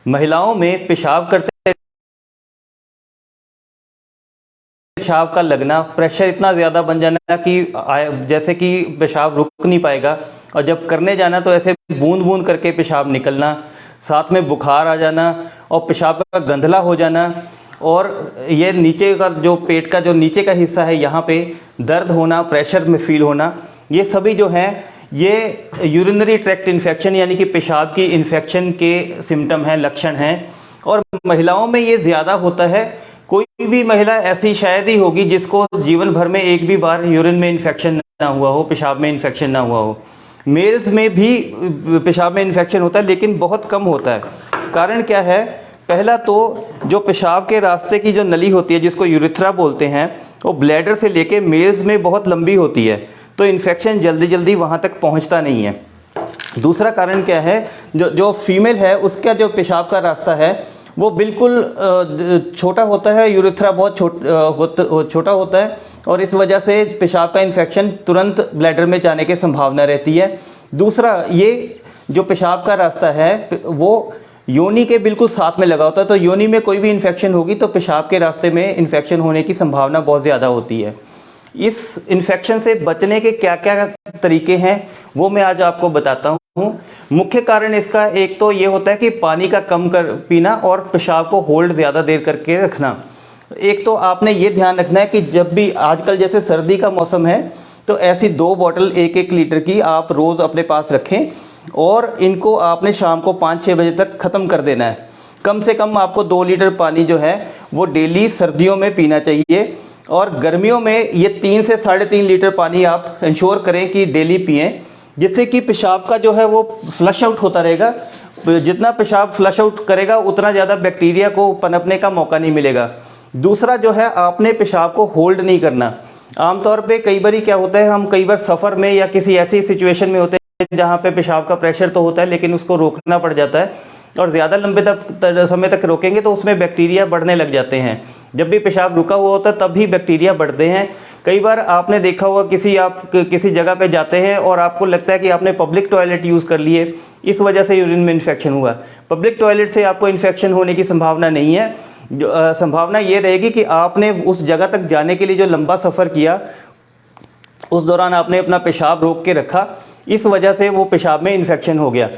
महिलाओं में पेशाब करते पेशाब का लगना, प्रेशर इतना ज़्यादा बन जाना कि जैसे कि पेशाब रुक नहीं पाएगा, और जब करने जाना तो ऐसे बूंद बूंद करके पेशाब निकलना, साथ में बुखार आ जाना और पेशाब का गंधला हो जाना, और ये नीचे का जो पेट का जो नीचे का हिस्सा है यहाँ पे दर्द होना, प्रेशर में फील होना, ये सभी जो हैं ये यूरिनरी ट्रैक्ट इन्फेक्शन यानी कि पेशाब की इन्फेक्शन के सिम्टम हैं, लक्षण हैं। और महिलाओं में ये ज़्यादा होता है। कोई भी महिला ऐसी शायद ही होगी जिसको जीवन भर में एक भी बार यूरिन में इन्फेक्शन ना हुआ हो, पेशाब में इन्फेक्शन ना हुआ हो। मेल्स में भी पेशाब में इन्फेक्शन होता है लेकिन बहुत कम होता है। कारण क्या है? पहला तो जो पेशाब के रास्ते की जो नली होती है जिसको यूरिथ्रा बोलते हैं, वो ब्लैडर से लेके मेल्स में बहुत लंबी होती है, तो इन्फेक्शन जल्दी जल्दी वहाँ तक पहुँचता नहीं है। दूसरा कारण क्या है? जो फीमेल है उसका जो पेशाब का रास्ता है वो बिल्कुल छोटा होता है, यूरिथ्रा बहुत छोटा होता है, और इस वजह से पेशाब का इन्फेक्शन तुरंत ब्लैडर में जाने की संभावना रहती है। दूसरा, ये जो पेशाब का रास्ता है वो योनि के बिल्कुल साथ में लगा होता है, तो योनि में कोई भी इन्फेक्शन होगी तो पेशाब के रास्ते में इन्फेक्शन होने की संभावना बहुत ज़्यादा होती है। इस इन्फेक्शन से बचने के क्या क्या तरीके हैं वो मैं आज आपको बताता हूँ। मुख्य कारण इसका एक तो ये होता है कि पानी का कम कर पीना और पेशाब को होल्ड ज़्यादा देर करके रखना। एक तो आपने ये ध्यान रखना है कि जब भी आजकल जैसे सर्दी का मौसम है तो ऐसी 2 बॉटल 1-1 लीटर की आप रोज़ अपने पास रखें, और इनको आपने शाम को 5-6 बजे तक ख़त्म कर देना है। कम से कम आपको 2 लीटर पानी जो है वो डेली सर्दियों में पीना चाहिए, और गर्मियों में ये 3 से 3.5 लीटर पानी आप इंश्योर करें कि डेली पिएं, जिससे कि पेशाब का जो है वो फ्लश आउट होता रहेगा। जितना पेशाब फ्लश आउट करेगा उतना ज़्यादा बैक्टीरिया को पनपने का मौका नहीं मिलेगा। दूसरा जो है, आपने पेशाब को होल्ड नहीं करना। आमतौर पे कई बार क्या होता है, हम कई बार सफ़र में या किसी ऐसी सिचुएशन में होते हैं जहाँ पे पेशाब का प्रेशर तो होता है लेकिन उसको रोकना पड़ जाता है, और ज़्यादा लंबे समय तक रोकेंगे तो उसमें बैक्टीरिया बढ़ने लग जाते हैं। जब भी पेशाब रुका हुआ होता है तब भी बैक्टीरिया बढ़ते हैं। कई बार आपने देखा होगा आप किसी जगह पे जाते हैं और आपको लगता है कि आपने पब्लिक टॉयलेट यूज़ कर लिए, इस वजह से यूरिन में इन्फेक्शन हुआ। पब्लिक टॉयलेट से आपको इन्फेक्शन होने की संभावना नहीं है। संभावना ये रहेगी कि आपने उस जगह तक जाने के लिए जो लंबा सफ़र किया उस दौरान आपने अपना पेशाब रोक के रखा, इस वजह से वो पेशाब में इन्फेक्शन हो गया।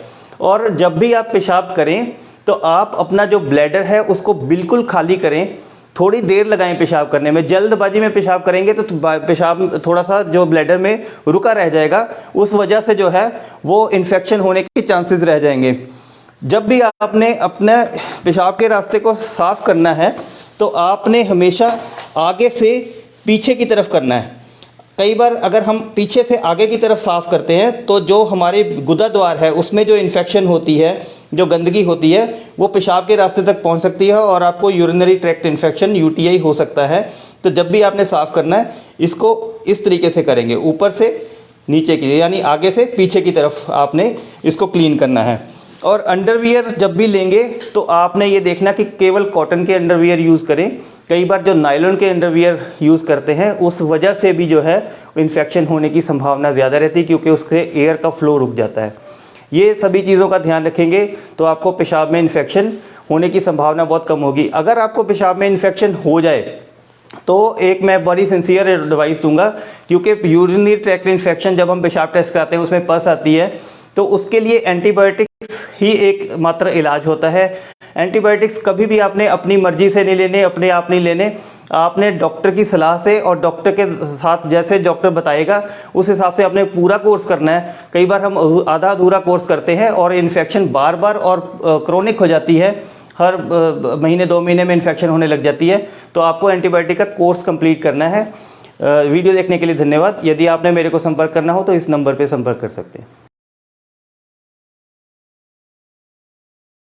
और जब भी आप पेशाब करें तो आप अपना जो ब्लैडर है उसको बिल्कुल खाली करें। थोड़ी देर लगाएं पेशाब करने में। जल्दबाजी में पेशाब करेंगे तो पेशाब थोड़ा सा जो ब्लैडर में रुका रह जाएगा, उस वजह से जो है वो इन्फेक्शन होने के चांसेस रह जाएंगे। जब भी आपने अपने पेशाब के रास्ते को साफ़ करना है तो आपने हमेशा आगे से पीछे की तरफ करना है। कई बार अगर हम पीछे से आगे की तरफ साफ़ करते हैं तो जो हमारे गुदा द्वार है उसमें जो इन्फेक्शन होती है, जो गंदगी होती है, वो पेशाब के रास्ते तक पहुंच सकती है और आपको यूरिनरी ट्रैक्ट इन्फेक्शन UTI हो सकता है। तो जब भी आपने साफ़ करना है इसको इस तरीके से करेंगे, ऊपर से नीचे की यानी आगे से पीछे की तरफ आपने इसको क्लीन करना है। और अंडरवियर जब भी लेंगे तो आपने ये देखना कि केवल कॉटन के अंडरवियर यूज़ करें। कई बार जो नायलॉन के अंडरवियर यूज़ करते हैं उस वजह से भी जो है इन्फेक्शन होने की संभावना ज़्यादा रहती है, क्योंकि उससे एयर का फ्लो रुक जाता है। ये सभी चीज़ों का ध्यान रखेंगे तो आपको पेशाब में इन्फेक्शन होने की संभावना बहुत कम होगी। अगर आपको पेशाब में इन्फेक्शन हो जाए तो एक मैं बड़ी सिंसियर एडवाइस दूंगा, क्योंकि यूरिनरी ट्रैक्ट इन्फेक्शन जब हम पेशाब टेस्ट कराते हैं उसमें पस आती है, तो उसके लिए एंटीबायोटिक्स ही एक मात्र इलाज होता है। एंटीबायोटिक्स कभी भी आपने अपनी मर्जी से नहीं लेने, अपने आप नहीं लेने। आपने डॉक्टर की सलाह से और डॉक्टर के साथ जैसे डॉक्टर बताएगा उस हिसाब से आपने पूरा कोर्स करना है। कई बार हम आधा अधूरा कोर्स करते हैं और इन्फेक्शन बार बार और क्रोनिक हो जाती है, हर महीने 2 महीने में इन्फेक्शन होने लग जाती है। तो आपको एंटीबायोटिक का कोर्स कंप्लीट करना है। वीडियो देखने के लिए धन्यवाद। यदि आपने मेरे को संपर्क करना हो तो इस नंबर पर संपर्क कर सकते हैं।